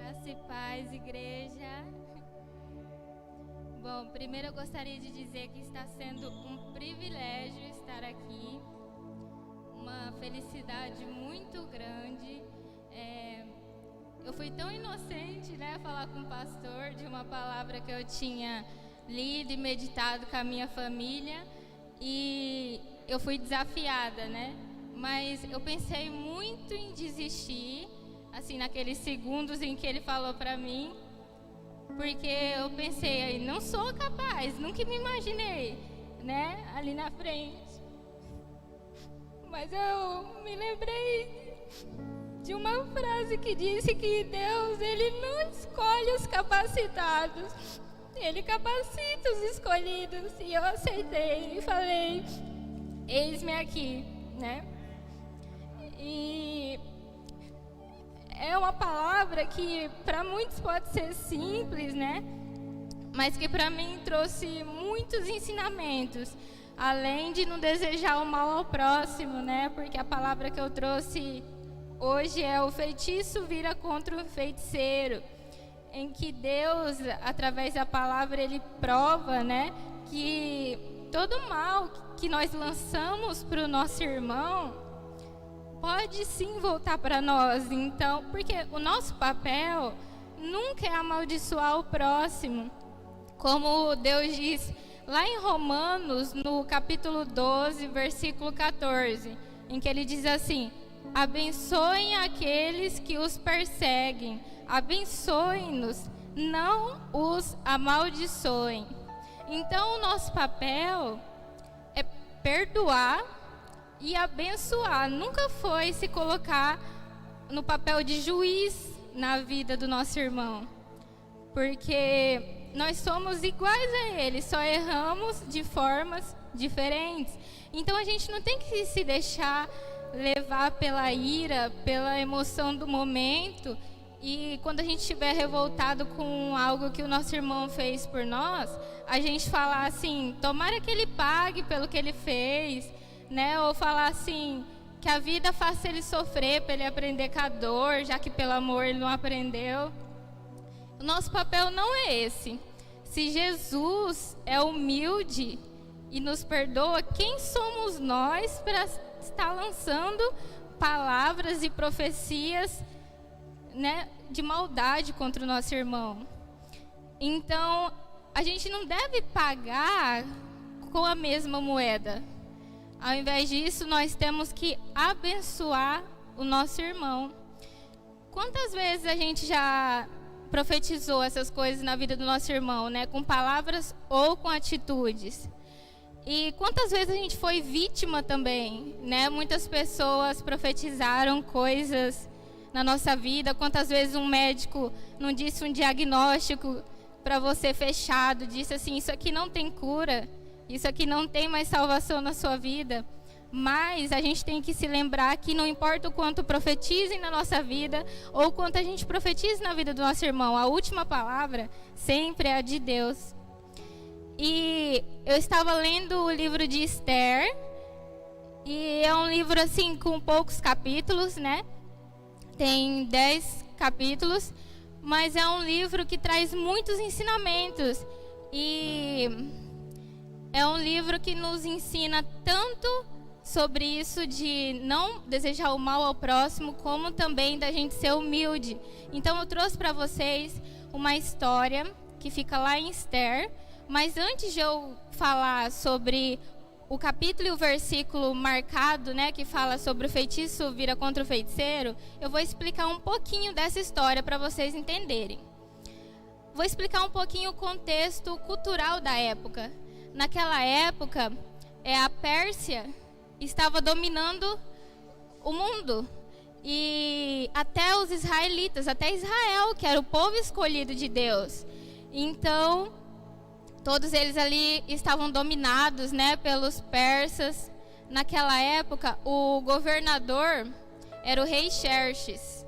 Graça e paz, igreja. Bom, primeiro eu gostaria de dizer que está sendo um privilégio estar aqui, uma felicidade muito grande. Eu fui tão inocente, falar com o pastor de uma palavra que eu tinha lido e meditado com a minha família, e eu fui desafiada, Mas eu pensei muito em desistir, assim, naqueles segundos em que ele falou para mim, porque eu pensei, não sou capaz, nunca me imaginei, ali na frente. Mas eu me lembrei de uma frase que disse que Deus, Ele não escolhe os capacitados, Ele capacita os escolhidos. E eu aceitei e falei, eis-me aqui, E é uma palavra que para muitos pode ser simples, Mas que para mim trouxe muitos ensinamentos, além de não desejar o mal ao próximo, Porque a palavra que eu trouxe hoje é: o feitiço vira contra o feiticeiro, em que Deus, através da palavra, Ele prova, que todo mal que nós lançamos para o nosso irmão pode sim voltar para nós. Então, porque o nosso papel nunca é amaldiçoar o próximo, como Deus diz lá em Romanos, no capítulo 12, versículo 14, em que Ele diz assim: abençoem aqueles que os perseguem, abençoem-nos, não os amaldiçoem. Então, o nosso papel é perdoar e abençoar. Nunca foi se colocar no papel de juiz na vida do nosso irmão, porque nós somos iguais a ele, só erramos de formas diferentes. Então a gente não tem que se deixar levar pela ira, pela emoção do momento, e quando a gente estiver revoltado com algo que o nosso irmão fez por nós, a gente falar assim: tomara que ele pague pelo que ele fez, ou falar assim, que a vida faça ele sofrer para ele aprender com a dor, já que pelo amor ele não aprendeu. O nosso papel não é esse. Se Jesus é humilde e nos perdoa, quem somos nós para estar lançando palavras e profecias, de maldade contra o nosso irmão? Então, a gente não deve pagar com a mesma moeda. Ao invés disso, nós temos que abençoar o nosso irmão. Quantas vezes a gente já profetizou essas coisas na vida do nosso irmão, com palavras ou com atitudes? E quantas vezes a gente foi vítima também, Muitas pessoas profetizaram coisas na nossa vida. Quantas vezes um médico não disse um diagnóstico para você fechado, disse assim: isso aqui não tem cura, isso aqui não tem mais salvação na sua vida. Mas a gente tem que se lembrar que não importa o quanto profetizem na nossa vida, ou quanto a gente profetize na vida do nosso irmão, a última palavra sempre é a de Deus. E eu estava lendo o livro de Esther, e é um livro assim com poucos capítulos, Tem 10 capítulos, mas é um livro que traz muitos ensinamentos. E é um livro que nos ensina tanto sobre isso de não desejar o mal ao próximo, como também da gente ser humilde. Então eu trouxe para vocês uma história que fica lá em Esther. Mas antes de eu falar sobre o capítulo e o versículo marcado, que fala sobre o feitiço vira contra o feiticeiro, eu vou explicar um pouquinho dessa história para vocês entenderem. Vou explicar um pouquinho o contexto cultural da época. Naquela época, a Pérsia estava dominando o mundo. E até os israelitas, até Israel, que era o povo escolhido de Deus. Então, todos eles ali estavam dominados, pelos persas. Naquela época, o governador era o rei Xerxes.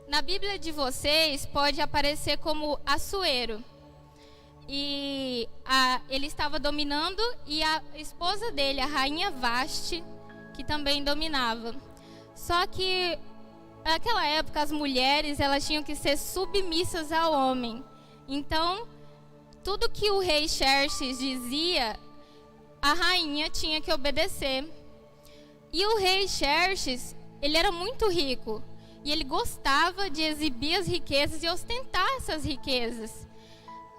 Na Bíblia de vocês pode aparecer como Assuero. E ele estava dominando, e a esposa dele, a rainha Vasti, que também dominava. Só que naquela época as mulheres elas tinham que ser submissas ao homem. Então, tudo que o rei Xerxes dizia, a rainha tinha que obedecer. E o rei Xerxes, ele era muito rico. E ele gostava de exibir as riquezas e ostentar essas riquezas.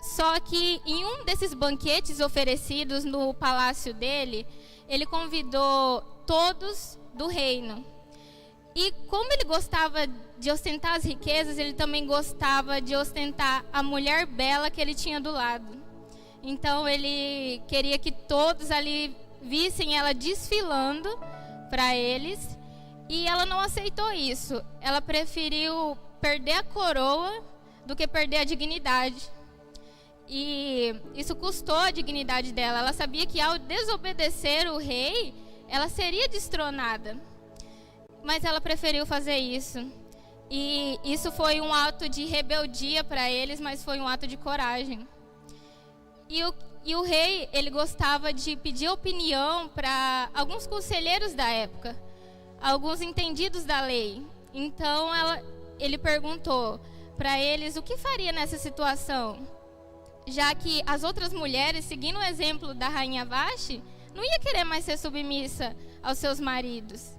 Só que em um desses banquetes oferecidos no palácio dele, ele convidou todos do reino. E como ele gostava de ostentar as riquezas, ele também gostava de ostentar a mulher bela que ele tinha do lado. Então ele queria que todos ali vissem ela desfilando para eles. E ela não aceitou isso. Ela preferiu perder a coroa do que perder a dignidade. E isso custou a dignidade dela. Ela sabia que ao desobedecer o rei, ela seria destronada. Mas ela preferiu fazer isso. E isso foi um ato de rebeldia para eles, mas foi um ato de coragem. E o rei, ele gostava de pedir opinião para alguns conselheiros da época, alguns entendidos da lei. Então ele perguntou para eles o que faria nessa situação, já que as outras mulheres, seguindo o exemplo da rainha Vashti, não ia querer mais ser submissa aos seus maridos.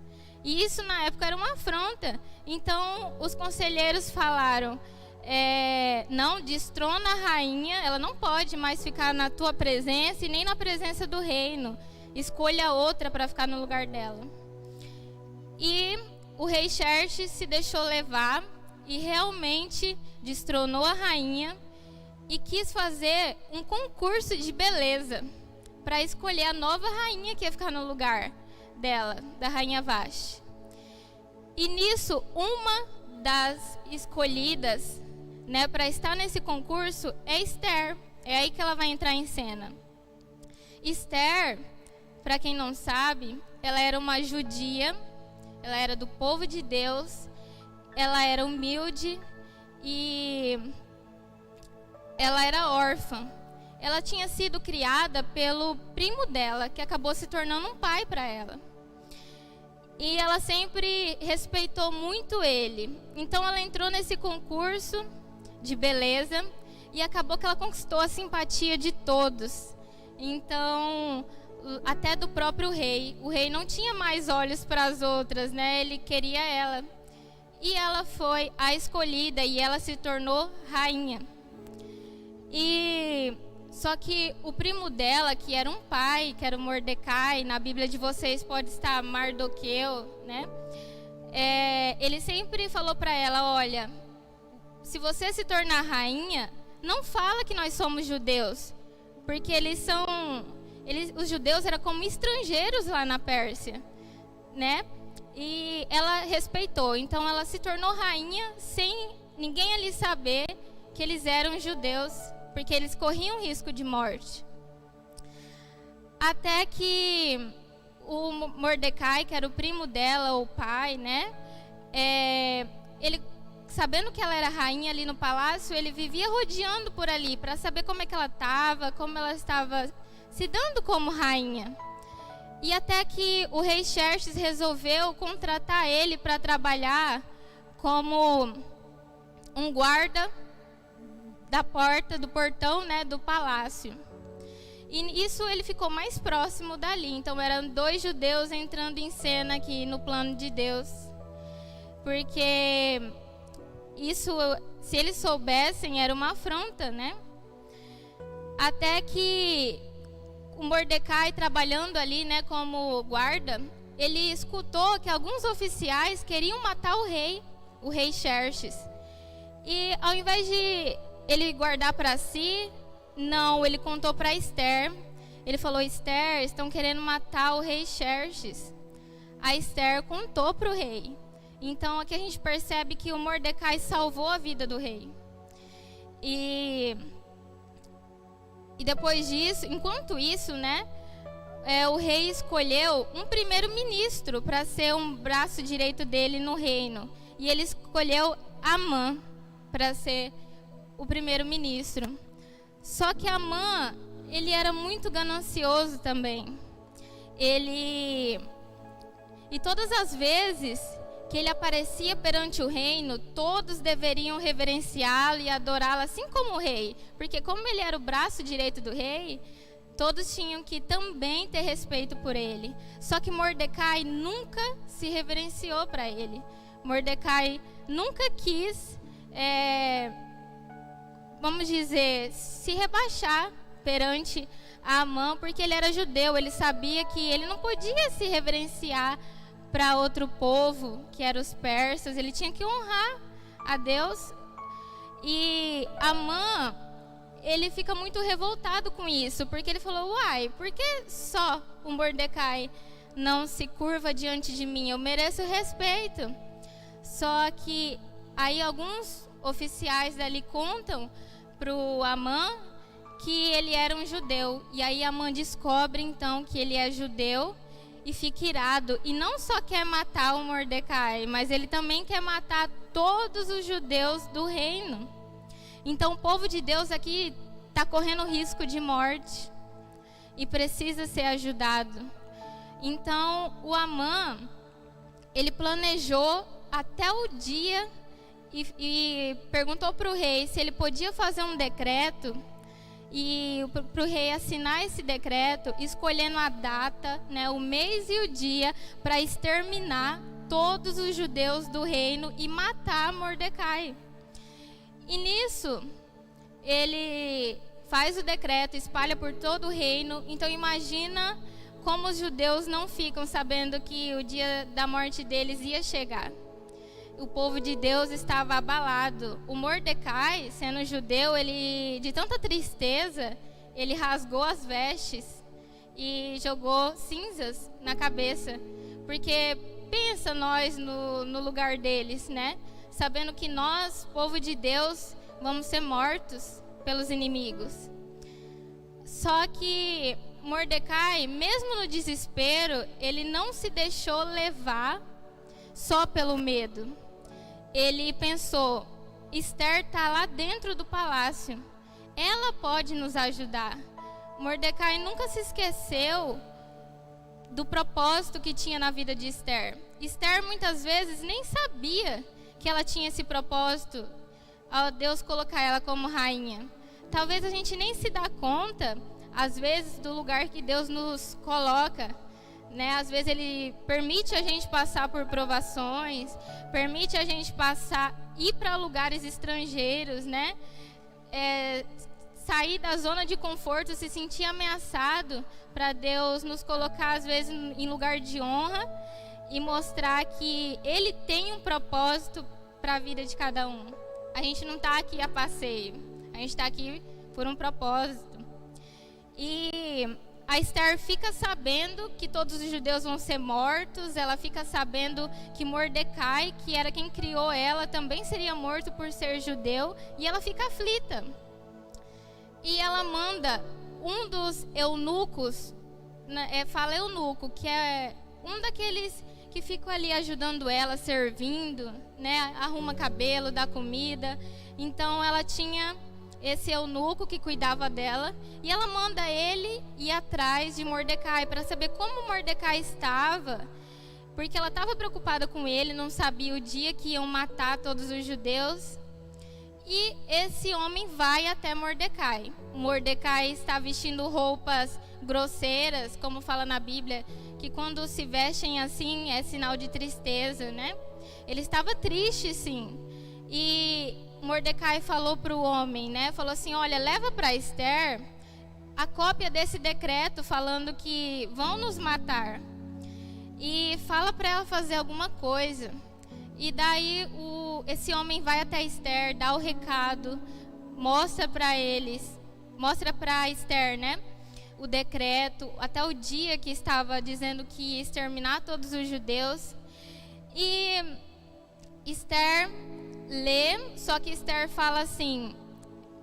E isso na época era uma afronta. Então os conselheiros falaram: não, destrona a rainha, ela não pode mais ficar na tua presença e nem na presença do reino. Escolha outra para ficar no lugar dela. E o rei Xerxes se deixou levar e realmente destronou a rainha e quis fazer um concurso de beleza para escolher a nova rainha que ia ficar no lugar dela, da rainha Vashti. E nisso, uma das escolhidas, né, para estar nesse concurso é Esther. É aí que ela vai entrar em cena. Esther, para quem não sabe, ela era uma judia, ela era do povo de Deus, ela era humilde e ela era órfã. Ela tinha sido criada pelo primo dela, que acabou se tornando um pai para ela. E ela sempre respeitou muito ele. Então ela entrou nesse concurso de beleza e acabou que ela conquistou a simpatia de todos. Então, até do próprio rei. O rei não tinha mais olhos para as outras, né? Ele queria ela. E ela foi a escolhida e ela se tornou rainha. Só que o primo dela, que era um pai, que era o Mordecai, na Bíblia de vocês pode estar Mardoqueu, né? Ele sempre falou para ela: olha, se você se tornar rainha, não fala que nós somos judeus, porque os judeus eram como estrangeiros lá na Pérsia, né? E ela respeitou, então ela se tornou rainha sem ninguém ali saber que eles eram judeus, porque eles corriam risco de morte. Até que o Mordecai, que era o primo dela, o pai, né? Ele, sabendo que ela era rainha ali no palácio, ele vivia rodeando por ali para saber como é que ela estava, como ela estava se dando como rainha. E até que o rei Xerxes resolveu contratar ele para trabalhar como um guarda da porta, do portão, né, do palácio. E isso ele ficou mais próximo dali. Então eram 2 judeus entrando em cena aqui no plano de Deus. Porque isso, se eles soubessem, era uma afronta, né? Até que o Mordecai, trabalhando ali, né, como guarda, ele escutou que alguns oficiais queriam matar o rei Xerxes. E ao invés de ele guardar para si, não, ele contou para Esther. Ele falou: Esther, estão querendo matar o rei Xerxes. A Esther contou para o rei. Então aqui a gente percebe que o Mordecai salvou a vida do rei. E depois disso, enquanto isso, né, o rei escolheu um primeiro-ministro para ser um braço direito dele no reino. E ele escolheu Amã para ser o primeiro-ministro. Só que Amã, ele era muito ganancioso também. E todas as vezes que ele aparecia perante o reino, todos deveriam reverenciá-lo e adorá-lo, assim como o rei. Porque como ele era o braço direito do rei, todos tinham que também ter respeito por ele. Só que Mordecai nunca se reverenciou para ele. Mordecai nunca quis, vamos dizer, se rebaixar perante Amã, porque ele era judeu. Ele sabia que ele não podia se reverenciar para outro povo, que eram os persas. Ele tinha que honrar a Deus. E Amã, ele fica muito revoltado com isso, porque ele falou: uai, por que só o Mordecai não se curva diante de mim? Eu mereço respeito. Só que aí alguns oficiais dali contam para o Amã que ele era um judeu. E aí Amã descobre então que ele é judeu e fica irado. E não só quer matar o Mordecai, mas ele também quer matar todos os judeus do reino. Então o povo de Deus aqui está correndo risco de morte e precisa ser ajudado. Então o Amã, ele planejou até o dia e perguntou para o rei se ele podia fazer um decreto e para o rei assinar esse decreto, escolhendo a data, né, o mês e o dia, para exterminar todos os judeus do reino e matar Mordecai. E nisso, ele faz o decreto, espalha por todo o reino. Então imagina como os judeus não ficam sabendo que o dia da morte deles ia chegar. O povo de Deus estava abalado. O Mordecai, sendo judeu, ele, de tanta tristeza, ele rasgou as vestes e jogou cinzas na cabeça. Porque pensa nós no lugar deles, né? Sabendo que nós, povo de Deus, vamos ser mortos pelos inimigos. Só que Mordecai, mesmo no desespero, ele não se deixou levar só pelo medo. Ele pensou: Esther está lá dentro do palácio, ela pode nos ajudar. Mordecai nunca se esqueceu do propósito que tinha na vida de Esther. Esther muitas vezes nem sabia que ela tinha esse propósito ao Deus colocar ela como rainha. Talvez a gente nem se dá conta, às vezes, do lugar que Deus nos coloca, né? Às vezes Ele permite a gente passar por provações, permite a gente ir para lugares estrangeiros, né? Sair da zona de conforto, se sentir ameaçado, para Deus nos colocar, às vezes, em lugar de honra e mostrar que Ele tem um propósito para a vida de cada um. A gente não está aqui a passeio, a gente está aqui por um propósito. E a Esther fica sabendo que todos os judeus vão ser mortos, ela fica sabendo que Mordecai, que era quem criou ela, também seria morto por ser judeu, e ela fica aflita. E ela manda um dos eunucos, fala eunuco, que é um daqueles que ficam ali ajudando ela, servindo, né, arruma cabelo, dá comida. Então ela tinha esse eunuco que cuidava dela, e ela manda ele ir atrás de Mordecai para saber como Mordecai estava, porque ela estava preocupada com ele, não sabia o dia que iam matar todos os judeus. E esse homem vai até Mordecai. Mordecai está vestindo roupas grosseiras, como fala na Bíblia, que quando se vestem assim é sinal de tristeza, né? Ele estava triste, sim. E Mordecai falou para o homem, né? Falou assim: olha, leva para Esther a cópia desse decreto falando que vão nos matar. E fala para ela fazer alguma coisa. E daí esse homem vai até Esther, dá o recado, mostra para Esther, né, o decreto, até o dia que estava dizendo que ia exterminar todos os judeus. E Esther lê, só que Esther fala assim: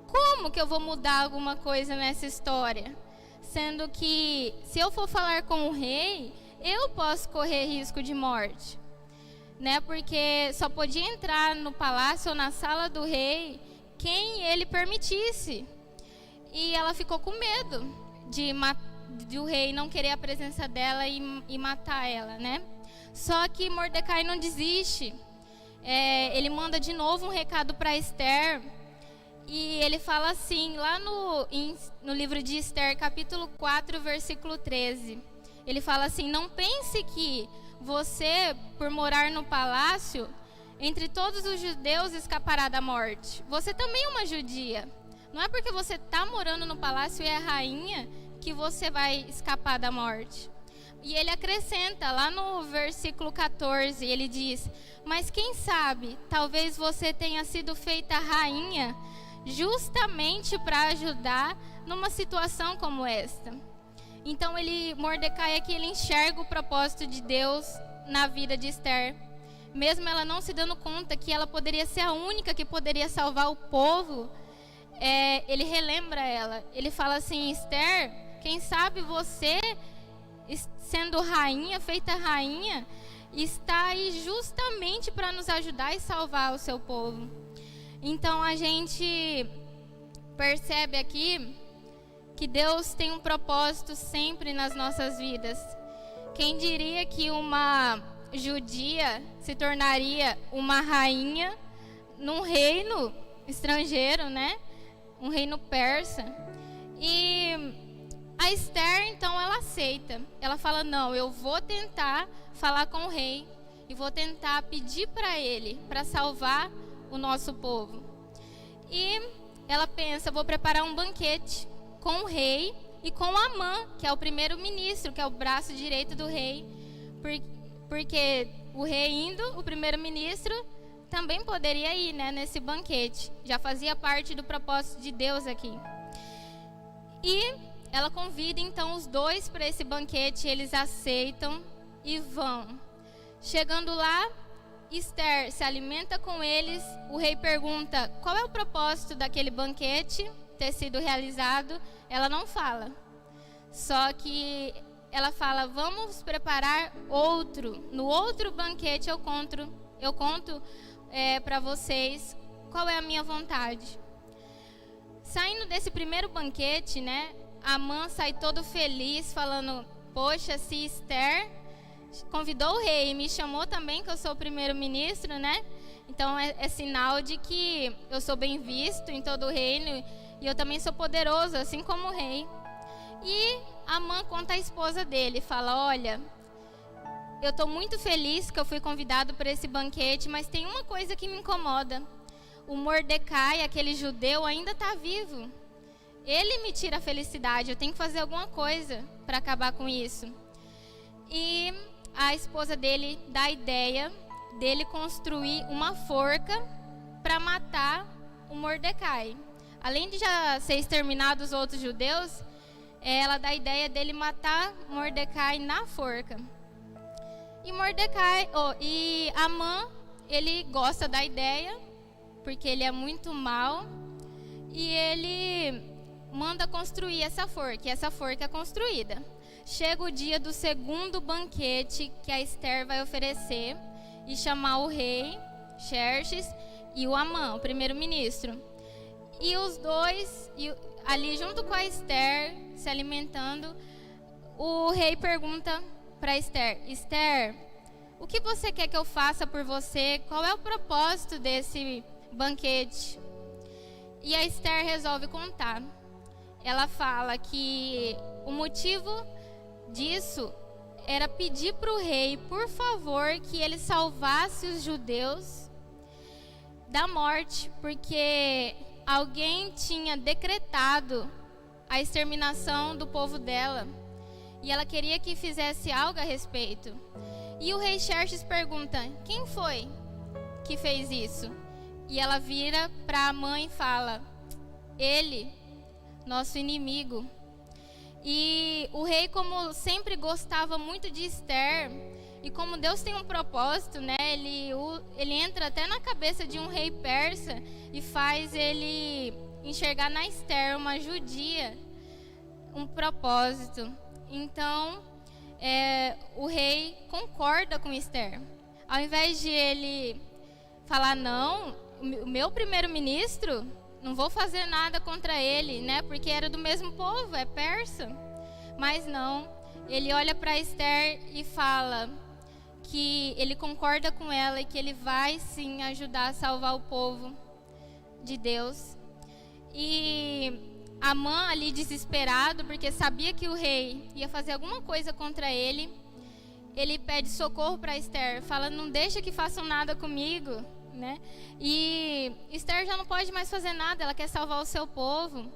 como que eu vou mudar alguma coisa nessa história? Sendo que se eu for falar com o rei, eu posso correr risco de morte. Né, porque só podia entrar no palácio ou na sala do rei quem ele permitisse. E ela ficou com medo de o rei não querer a presença dela e matar ela, né? Só que Mordecai não desiste. Ele manda de novo um recado para Esther. E ele fala assim, lá no livro de Esther, capítulo 4, versículo 13. Ele fala assim: não pense que você, por morar no palácio, entre todos os judeus escapará da morte. Você também é uma judia. Não é porque você está morando no palácio e é rainha que você vai escapar da morte. E ele acrescenta lá no versículo 14, ele diz: mas quem sabe, talvez você tenha sido feita rainha justamente para ajudar numa situação como esta. Então Mordecai aqui, ele enxerga o propósito de Deus na vida de Esther. Mesmo ela não se dando conta que ela poderia ser a única que poderia salvar o povo, ele relembra ela. Ele fala assim: Esther, quem sabe você, sendo rainha, feita rainha, está aí justamente para nos ajudar e salvar o seu povo. Então a gente percebe aqui que Deus tem um propósito sempre nas nossas vidas. Quem diria que uma judia se tornaria uma rainha num reino estrangeiro, né? Um reino persa. E a Esther, então, ela aceita. Ela fala: não, eu vou tentar falar com o rei e vou tentar pedir para ele, para salvar o nosso povo. E ela pensa: vou preparar um banquete com o rei e com Amã, que é o primeiro-ministro, que é o braço direito do rei, porque o rei indo, o primeiro-ministro também poderia ir, né, nesse banquete. Já fazia parte do propósito de Deus aqui. E ela convida então os dois para esse banquete, eles aceitam e vão. Chegando lá, Esther se alimenta com eles. O rei pergunta qual é o propósito daquele banquete ter sido realizado. Ela não fala. Só que ela fala: vamos preparar outro. No outro banquete eu conto para vocês qual é a minha vontade. Saindo desse primeiro banquete, né, Amã sai todo feliz, falando: poxa, se Esther convidou o rei e me chamou também, que eu sou o primeiro-ministro, né? Então é sinal de que eu sou bem visto em todo o reino e eu também sou poderoso, assim como o rei. E Amã conta à esposa dele, fala: olha, eu estou muito feliz que eu fui convidado para esse banquete, mas tem uma coisa que me incomoda. O Mordecai, aquele judeu, ainda está vivo. Ele me tira a felicidade, eu tenho que fazer alguma coisa para acabar com isso. E a esposa dele dá a ideia dele construir uma forca para matar o Mordecai. Além de já ser exterminado os outros judeus, ela dá a ideia dele matar Mordecai na forca. E Amã, ele gosta da ideia, porque ele é muito mau, e ele manda construir essa forca, e essa forca é construída. Chega o dia do segundo banquete que a Esther vai oferecer e chamar o rei, Xerxes, e o Amã, o primeiro-ministro. E os dois, ali junto com a Esther, se alimentando, o rei pergunta para Esther: Esther, o que você quer que eu faça por você? Qual é o propósito desse banquete? E a Esther resolve contar. Ela fala que o motivo disso era pedir para o rei, por favor, que ele salvasse os judeus da morte, porque alguém tinha decretado a exterminação do povo dela e ela queria que fizesse algo a respeito. E o rei Xerxes pergunta: quem foi que fez isso? E ela vira para a mãe e fala: ele, nosso inimigo. E o rei, como sempre gostava muito de Esther, e como Deus tem um propósito, né, ele entra até na cabeça de um rei persa e faz ele enxergar na Esther, uma judia, um propósito. Então, o rei concorda com Esther. Ao invés de ele falar: não, o meu primeiro-ministro, não vou fazer nada contra ele, né? Porque era do mesmo povo, é persa. Mas não, ele olha para Esther e fala que ele concorda com ela e que ele vai sim ajudar a salvar o povo de Deus. E Amã ali desesperado, porque sabia que o rei ia fazer alguma coisa contra ele, ele pede socorro para Esther, fala: não deixa que façam nada comigo, né? E Esther já não pode mais fazer nada, ela quer salvar o seu povo.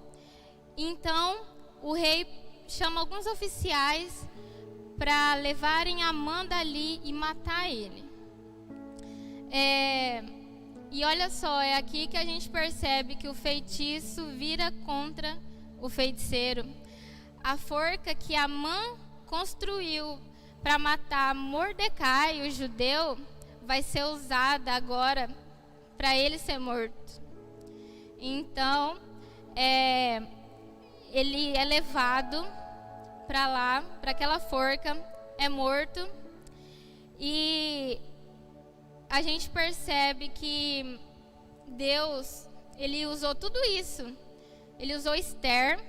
Então o rei chama alguns oficiais para levarem Amã dali e matar ele. E olha só, é aqui que a gente percebe que o feitiço vira contra o feiticeiro. A forca que Amã construiu para matar Mordecai, o judeu, vai ser usada agora para ele ser morto. Então, ele é levado para lá, para aquela forca, é morto. E a gente percebe que Deus, ele usou tudo isso. Ele usou Esther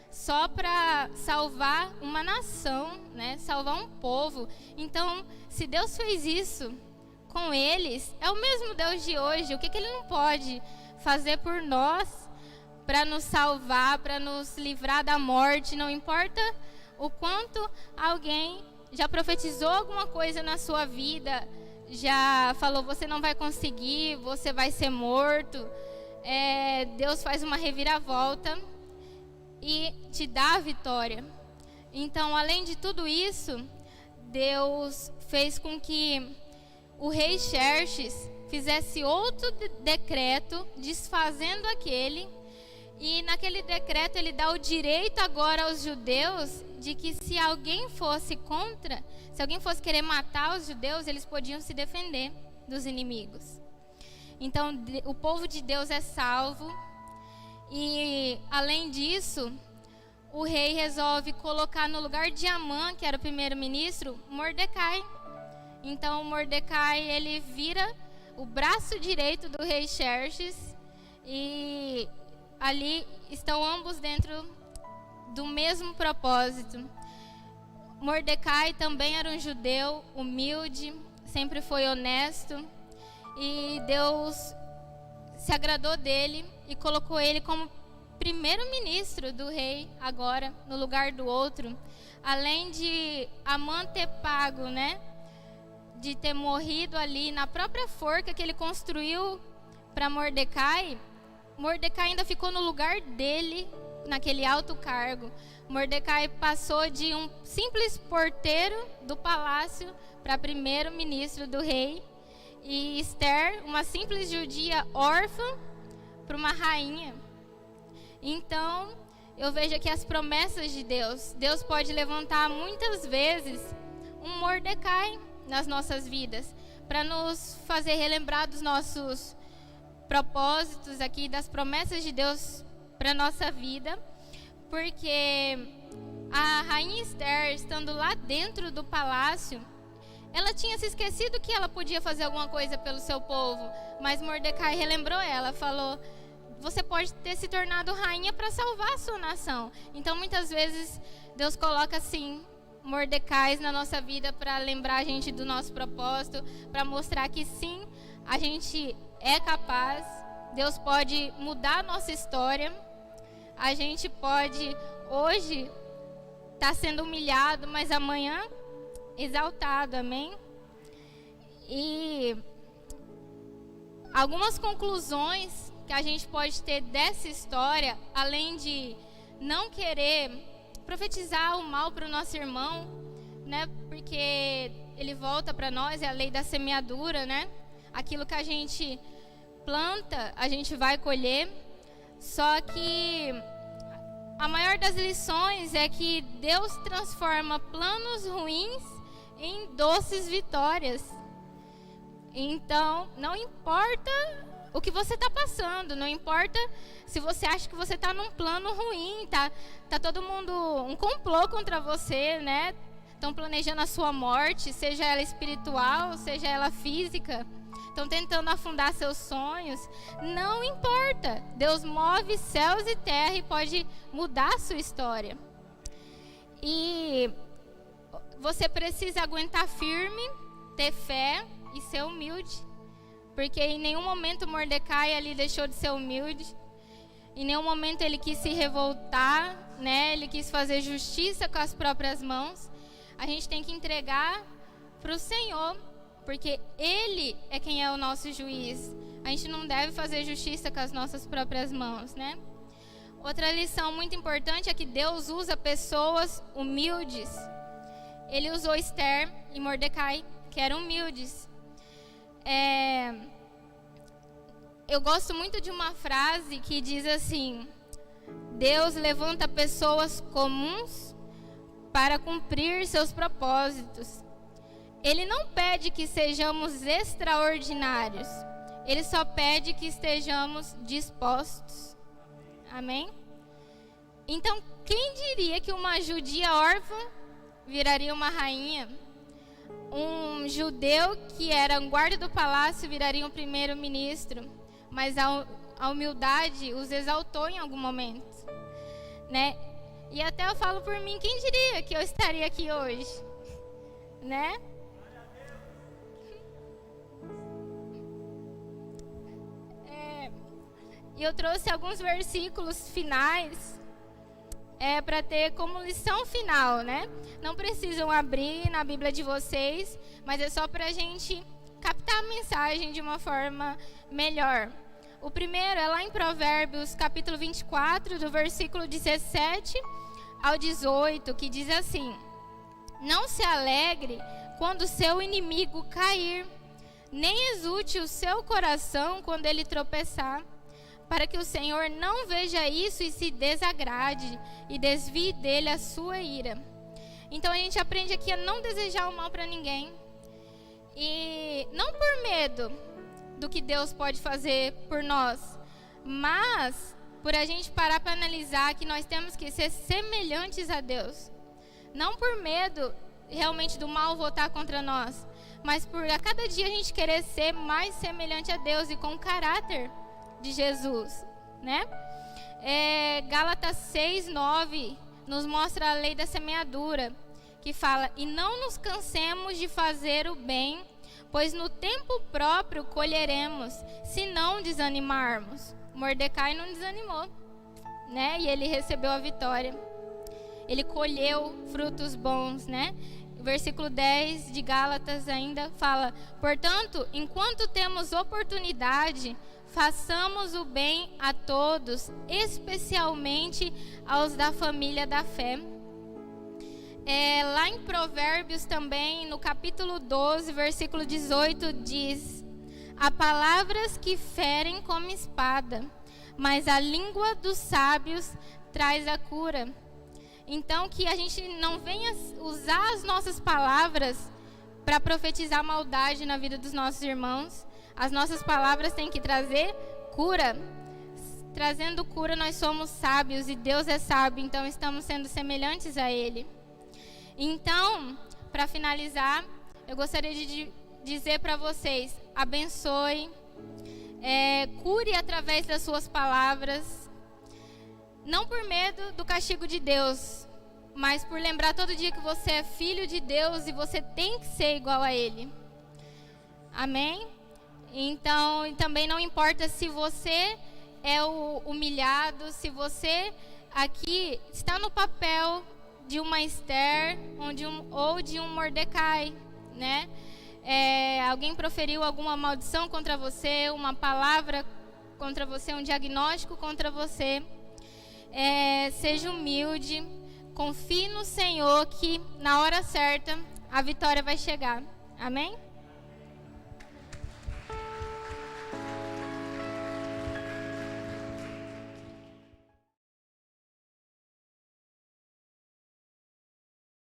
só para salvar uma nação, né? Salvar um povo. Então, se Deus fez isso com eles, é o mesmo Deus de hoje. O que ele não pode fazer por nós para nos salvar, para nos livrar da morte? Não importa o quanto alguém já profetizou alguma coisa na sua vida, já falou: você não vai conseguir, você vai ser morto. Deus faz uma reviravolta e te dá a vitória. Então, além de tudo isso, Deus fez com que o rei Xerxes fizesse outro decreto desfazendo aquele. E naquele decreto ele dá o direito agora aos judeus de que se alguém fosse contra, se alguém fosse querer matar os judeus, eles podiam se defender dos inimigos. Então o povo de Deus é salvo. E além disso, o rei resolve colocar no lugar de Amã, que era o primeiro-ministro, Mordecai. Então Mordecai, ele vira o braço direito do rei Xerxes, e ali estão ambos dentro do mesmo propósito. Mordecai também era um judeu humilde, sempre foi honesto, e Deus se agradou dele e colocou ele como primeiro-ministro do rei agora, no lugar do outro. Além de Amã ter pago, né, de ter morrido ali na própria forca que ele construiu para Mordecai, Mordecai ainda ficou no lugar dele, naquele alto cargo. Mordecai passou de um simples porteiro do palácio para primeiro-ministro do rei. E Esther, uma simples judia órfã, para uma rainha. Então, eu vejo aqui as promessas de Deus. Deus pode levantar muitas vezes um Mordecai nas nossas vidas, para nos fazer relembrar dos nossos propósitos aqui, das promessas de Deus para nossa vida, porque a rainha Esther, estando lá dentro do palácio, ela tinha se esquecido que ela podia fazer alguma coisa pelo seu povo, mas Mordecai relembrou ela, falou: você pode ter se tornado rainha para salvar a sua nação. Então muitas vezes Deus coloca assim Mordecais na nossa vida para lembrar a gente do nosso propósito, para mostrar que sim, a gente é capaz. Deus pode mudar a nossa história. A gente pode hoje estar sendo humilhado, mas amanhã exaltado, amém? E algumas conclusões que a gente pode ter dessa história, além de não querer profetizar o mal para o nosso irmão, né? Porque ele volta para nós, é a lei da semeadura, né? Aquilo que a gente planta, a gente vai colher. Só que a maior das lições é que Deus transforma planos ruins em doces vitórias. Então, não importa o que você está passando, não importa se você acha que você está num plano ruim, tá todo mundo, um complô contra você, né? Estão planejando a sua morte, seja ela espiritual, seja ela física. Estão tentando afundar seus sonhos. Não importa. Deus move céus e terra e pode mudar a sua história. E você precisa aguentar firme ter fé e ser humilde. Porque em nenhum momento Mordecai ali deixou de ser humilde. Em nenhum momento ele quis se revoltar, né? Ele quis fazer justiça com as próprias mãos. A gente tem que entregar para o Senhor, porque Ele é quem é o nosso juiz. A gente não deve fazer justiça com as nossas próprias mãos, né? Outra lição muito importante é que Deus usa pessoas humildes. Ele usou Esther e Mordecai, que eram humildes. Eu gosto muito de uma frase que diz assim: Deus levanta pessoas comuns para cumprir seus propósitos. Ele não pede que sejamos extraordinários. Ele só pede que estejamos dispostos. Amém? Então, quem diria que uma judia órfã viraria uma rainha? Um judeu que era um guarda do palácio viraria um primeiro-ministro? Mas a humildade os exaltou em algum momento, né? E até eu falo por mim, quem diria que eu estaria aqui hoje, né? E eu trouxe alguns versículos finais para ter como lição final, né? Não precisam abrir na Bíblia de vocês, mas é só para a gente captar a mensagem de uma forma melhor. O primeiro é lá em Provérbios, capítulo 24, do versículo 17 ao 18, que diz assim: Não se alegre quando seu inimigo cair, nem exulte o seu coração quando ele tropeçar, para que o Senhor não veja isso e se desagrade e desvie dele a sua ira. Então a gente aprende aqui a não desejar o mal para ninguém. E não por medo do que Deus pode fazer por nós, mas por a gente parar para analisar que nós temos que ser semelhantes a Deus. Não por medo realmente do mal voltar contra nós, mas por a cada dia a gente querer ser mais semelhante a Deus e com o caráter de Jesus, né? Gálatas 6:9 nos mostra a lei da semeadura, que fala: E não nos cansemos de fazer o bem, pois no tempo próprio colheremos, se não desanimarmos. Mordecai não desanimou, né? E ele recebeu a vitória. Ele colheu frutos bons, né? O versículo 10 de Gálatas ainda fala: Portanto, enquanto temos oportunidade, façamos o bem a todos, especialmente aos da família da fé. Lá em Provérbios também, no capítulo 12, versículo 18, diz: Há palavras que ferem como espada, mas a língua dos sábios traz a cura. Então, que a gente não venha usar as nossas palavras para profetizar maldade na vida dos nossos irmãos. As nossas palavras têm que trazer cura. Trazendo cura, nós somos sábios e Deus é sábio, então estamos sendo semelhantes a Ele. Então, para finalizar, eu gostaria de dizer para vocês: abençoe, cure através das suas palavras, não por medo do castigo de Deus, mas por lembrar todo dia que você é filho de Deus e você tem que ser igual a Ele. Amém? Então, também não importa se você é o humilhado, se você aqui está no papel de uma Esther ou de um Mordecai, né? Alguém proferiu alguma maldição contra você, uma palavra contra você, um diagnóstico contra você. Seja humilde, confie no Senhor que na hora certa a vitória vai chegar. Amém?